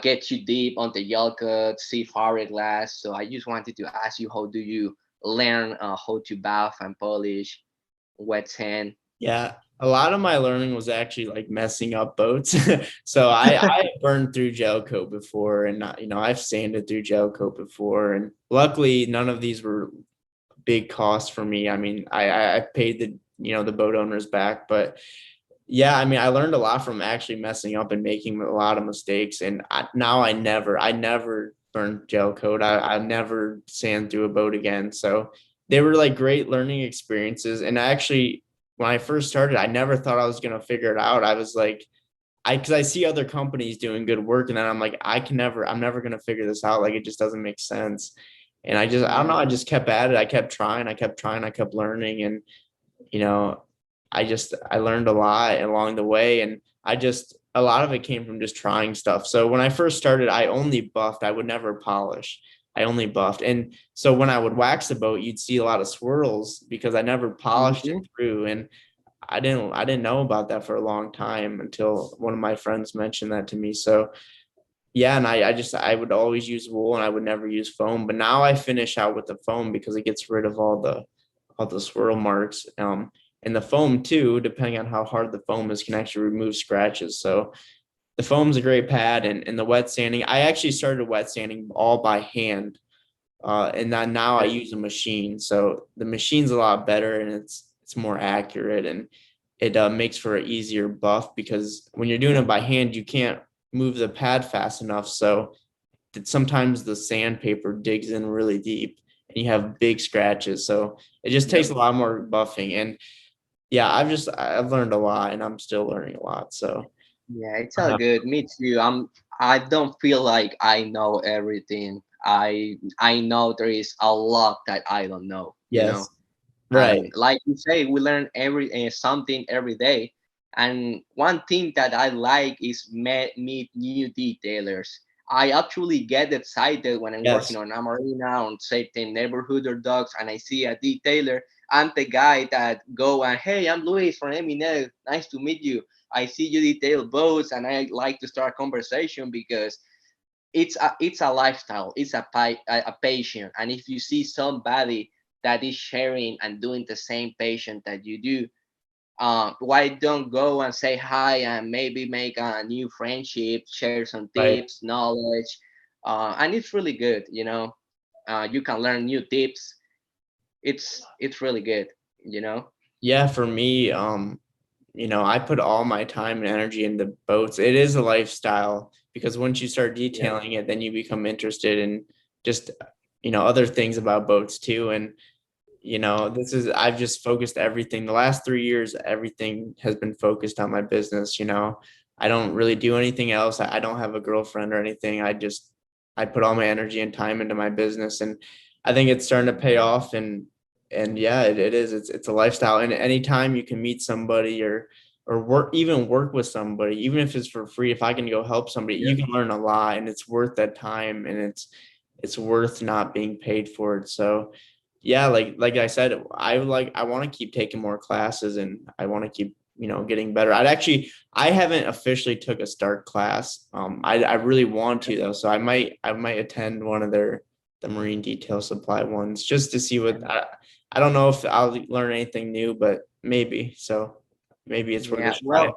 get too deep on the yellow cut, see fiberglass. So I just wanted to ask you, how do you learn how to buff and polish wet sand? Yeah, a lot of my learning was actually like messing up boats. So I burned through gel coat before, and I've sanded through gel coat before, and luckily none of these were big costs for me. I mean, I paid the boat owners back, but yeah, I mean, I learned a lot from actually messing up and making a lot of mistakes. And now I never burn gel coat. I never sand through a boat again. So they were like great learning experiences. And actually, when I first started, I never thought I was going to figure it out. I was like, because I see other companies doing good work, and then I'm like, I'm never going to figure this out. Like, it just doesn't make sense. And I don't know, Yeah. I just kept at it. I kept trying, I kept learning. And you know, I learned a lot along the way, and a lot of it came from just trying stuff. So when I first started, I only buffed. I would never polish. I only buffed. And so when I would wax the boat, you'd see a lot of swirls because I never polished it Mhm. through. And I didn't know about that for a long time until one of my friends mentioned that to me. So yeah, and I would always use wool, and I would never use foam. But now I finish out with the foam because it gets rid of all the swirl marks. And the foam too, depending on how hard the foam is, can actually remove scratches. So the foam's a great pad, and the wet sanding. I actually started wet sanding all by hand, and then now I use a machine. So the machine's a lot better, and it's more accurate, and it makes for an easier buff because when you're doing it by hand, you can't move the pad fast enough. So sometimes the sandpaper digs in really deep and you have big scratches. So it just takes Yep. a lot more buffing. And yeah, I've learned a lot and I'm still learning a lot. So Yeah, it's I all have, good. Me too. I don't feel like I know everything. I know there is a lot that I don't know, you know. yes, right. And like you say, we learn every something every day. And one thing that I like is meet new detailers. I actually get excited when I'm working Yes, on a marina, on certain neighborhood or dogs, and I see a detailer. I'm the guy that go and, hey, I'm Luis from M&L. Nice to meet you. I see you detail boats, and I like to start conversation because it's a lifestyle. It's a passion. And if you see somebody that is sharing and doing the same passion that you do, why don't go and say hi and maybe make a new friendship, share some right. tips, knowledge, and it's really good. You know, you can learn new tips. It's really good. You know. Yeah, for me, I put all my time and energy into boats. It is a lifestyle because once you start Yeah. detailing it, then you become interested in just, other things about boats too. And, I've just focused everything. The last 3 years, everything has been focused on my business. I don't really do anything else. I don't have a girlfriend or anything. I put all my energy and time into my business, and I think it's starting to pay off. And yeah, it is. It's a lifestyle. And anytime you can meet somebody or work with somebody, even if it's for free, if I can go help somebody, you can learn a lot, and it's worth that time, and it's worth not being paid for it. So yeah, like I said, I want to keep taking more classes, and I want to keep, getting better. I haven't officially took a start class. I really want to though. So I might attend one of the marine detail supply ones just to see what I don't know if I'll learn anything new, but maybe. So maybe it's worth a Yeah. try.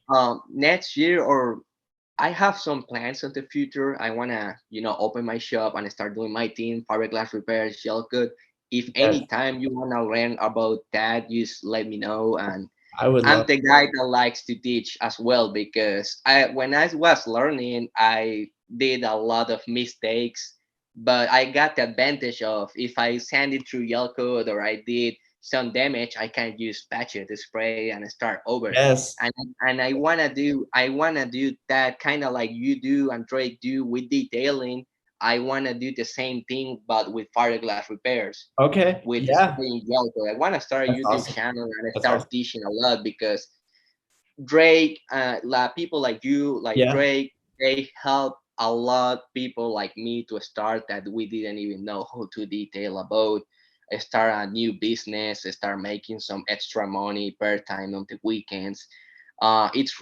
Well, next year or I have some plans of the future. I wanna, open my shop and start doing my thing, fiberglass repairs, gel coat. If Yes, any time you wanna learn about that, just let me know. And I would I'm love the to. guy that likes to teach as well because when I was learning, I did a lot of mistakes, but I got the advantage of if I send it through yellow code or I did some damage, I can use patch it, spray, and start over. Yes. And I wanna do that kind of like you do and Drake do with detailing. I wanna do the same thing but with fiberglass repairs Okay. with Yeah. spraying gel code. I want to start a That's YouTube awesome. channel and That's start awesome. teaching a lot because Drake, people like you, like Yeah. Drake, they help a lot people like me to start that we didn't even know how to detail about. Start a new business, start making some extra money per time on the weekends. It's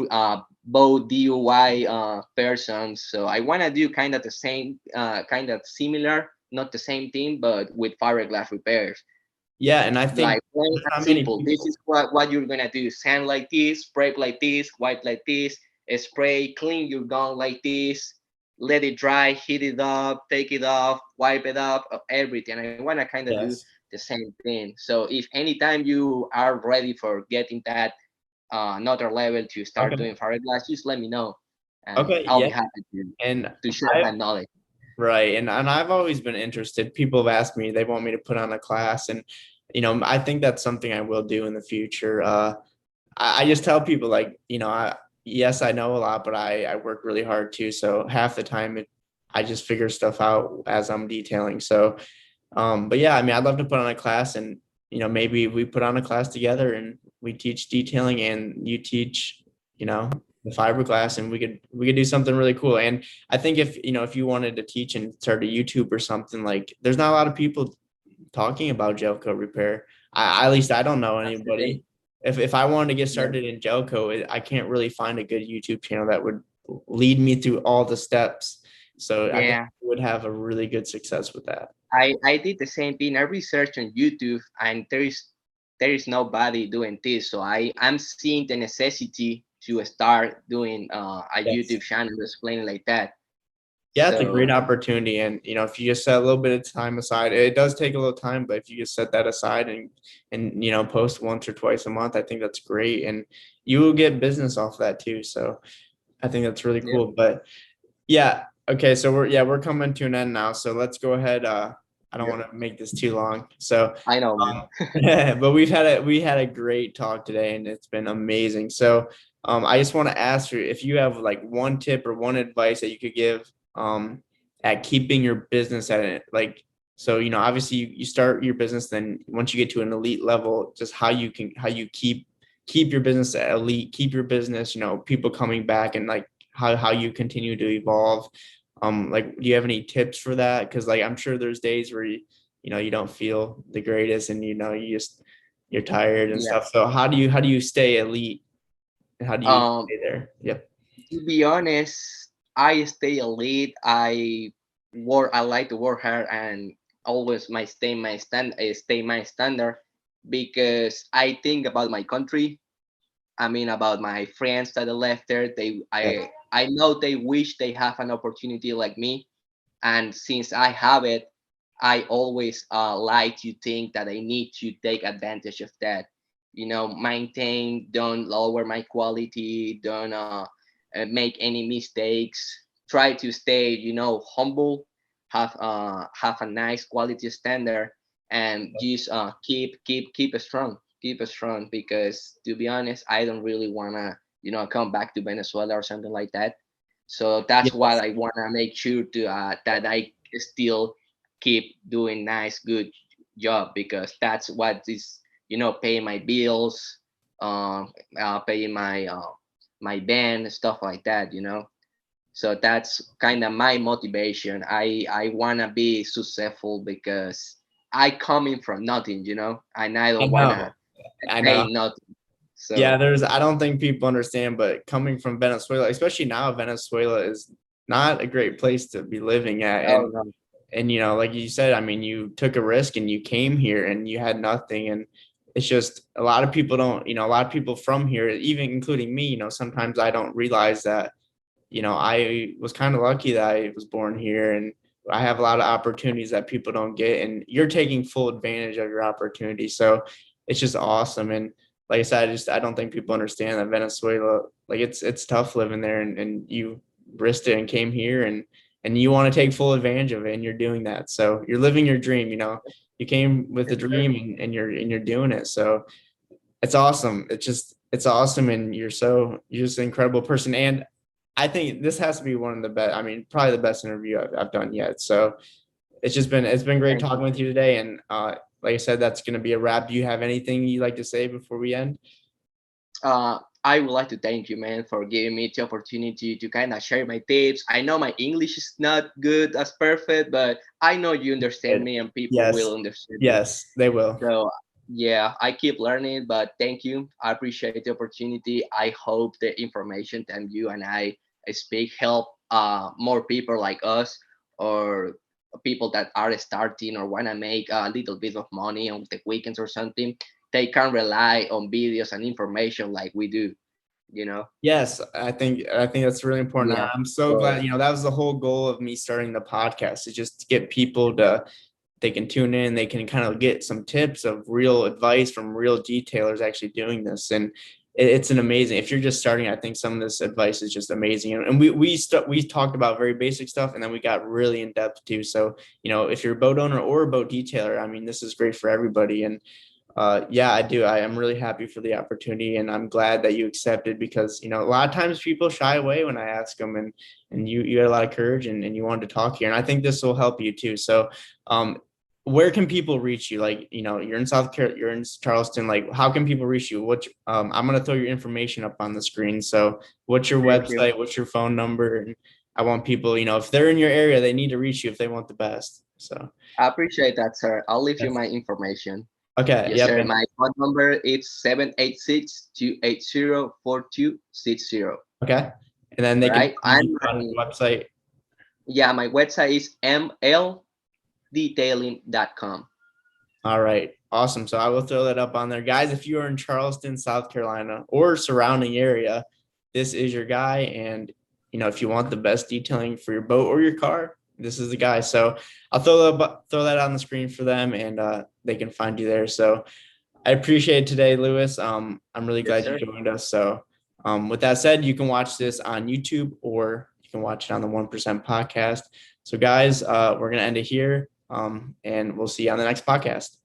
both DIY persons, so I want to do kind of the same, kind of similar, not the same thing, but with fiberglass repairs Yeah. And I think like plain there's and not many simple. This people. is what you're gonna do. Sand like this, spray like this, wipe like this, spray, clean your gun like this, let it dry, heat it up, take it off, wipe it up, everything. I wanna kind of do Yes. the same thing. So if anytime you are ready for getting that another level to start Okay. doing fiberglass, just let me know, and Okay. I'll Yeah. be happy to And share I that knowledge. right. And I've always been interested. People have asked me, they want me to put on a class, and I think that's something I will do in the future. I just tell people like, yes, I know a lot, but I work really hard too. So half the time I just figure stuff out as I'm detailing. So, but yeah, I mean, I'd love to put on a class, and, maybe we put on a class together and we teach detailing and you teach, you know, the fiberglass, and we could do something really cool. And I think if you wanted to teach and start a YouTube or something, like there's not a lot of people talking about gel coat repair. At least I don't know That's the thing. anybody. If I wanted to get Yeah. started in gel coat, I can't really find a good YouTube channel that would lead me through all the steps. So I think Yeah. we would have a really good success with that. I did the same thing. I researched on YouTube, and there is nobody doing this. So I'm seeing the necessity to start doing a Yes. YouTube channel explaining like that. Yeah, it's a great So opportunity. And if you just set a little bit of time aside, it does take a little time, but if you just set that aside and post once or twice a month, I think that's great. And you will get business off that too. So I think that's really yeah, cool. But yeah, Okay, so we're coming to an end now. So let's go ahead. I don't Yeah, want to make this too long. So, I know, man. but we had a great talk today, and it's been amazing. So, I just want to ask you if you have like one tip or one advice that you could give at keeping your business at it. Like, so obviously you start your business, then once you get to an elite level, just how you keep your business at elite, keep your business, people coming back, and like how you continue to evolve. Like, do you have any tips for that? Because like I'm sure there's days where you don't feel the greatest, and you're tired and Yeah. stuff. So how do you stay elite, and how do you Um, stay there? Yep. to be honest, I stay elite. I like to work hard and always stay my standard because I think about my country. I mean about my friends that are left there. Yeah. I know they wish they have an opportunity like me, and since I have it, I always like to think that I need to take advantage of that. Maintain, don't lower my quality, don't make any mistakes. Try to stay, humble, have a nice quality standard, and just keep it strong. Because to be honest, I don't really wanna, come back to Venezuela or something like that. So that's what Yes. I wanna make sure to that I still keep doing nice, good job, because that's what is, paying my bills, paying my band, stuff like that. So that's kind of my motivation. I wanna be successful because I coming from nothing, and I I don't know. wanna I know. stay nothing. Yeah, So I don't think people understand, but coming from Venezuela, especially now, Venezuela is not a great place to be living at. oh And no, like you said, I mean, you took a risk and you came here and you had nothing. And it's just a lot of people don't, a lot of people from here, even including me, sometimes I don't realize that, I was kind of lucky that I was born here, and I have a lot of opportunities that people don't get, and you're taking full advantage of your opportunity. So it's just awesome. And like I said, I don't think people understand that Venezuela, like it's tough living there, and you risked it and came here, and you want to take full advantage of it, and you're doing that. So you're living your dream. You came with a yes, sir. dream, and you're doing it. So it's awesome. It's awesome, and you're just an incredible person. And I think this has to be one of the best. I mean, probably the best interview I've done yet. So it's been great Thank talking you. with you today. And like I said, that's going to be a wrap. Do you have anything you'd like to say before we end? I would like to thank you, man, for giving me the opportunity to kind of share my tips. I know my English is not good as perfect, but I know you understand Good. me and people Yes, will understand me. yes, they will. So yeah, I keep learning, but thank you. I appreciate the opportunity. I hope the information that you and I speak help more people like us, or people that are starting or want to make a little bit of money on the weekends or something. They can rely on videos and information like we do. Yes, I think that's really important. Yeah. I'm so So glad, that was the whole goal of me starting the podcast, is just to get people to they can tune in, they can kind of get some tips of real advice from real detailers actually doing this. And it's an amazing, if you're just starting, I think some of this advice is just amazing. And we talked about very basic stuff, and then we got really in depth too. So, if you're a boat owner or a boat detailer, I mean, this is great for everybody. And yeah, I do. I am really happy for the opportunity, and I'm glad that you accepted, because a lot of times people shy away when I ask them, and you had a lot of courage, and you wanted to talk here, and I think this will help you too. So, um, where can people reach you? Like, you're in South Carolina, you're in Charleston. Like, how can people reach you? I'm gonna throw your information up on the screen. So, what's your thank you. website? What's your phone number? And I want people, if they're in your area, they need to reach you if they want the best. So, I appreciate that, sir. I'll leave you yes. my information. Okay. Yes, Yep. sir. My phone number is 786-280-4260. Okay. And then All they can right. find you And on your website. my website is mldetailing.com. All right. Awesome. So I will throw that up on there. Guys, if you are in Charleston, South Carolina, or surrounding area, this is your guy. And, if you want the best detailing for your boat or your car, this is the guy. So I'll throw that on the screen for them, and they can find you there. So I appreciate it today, Lewis. I'm really Yes, glad you sir. joined us. So with that said, you can watch this on YouTube, or you can watch it on the 1% podcast. So guys, we're going to end it here. And we'll see you on the next podcast.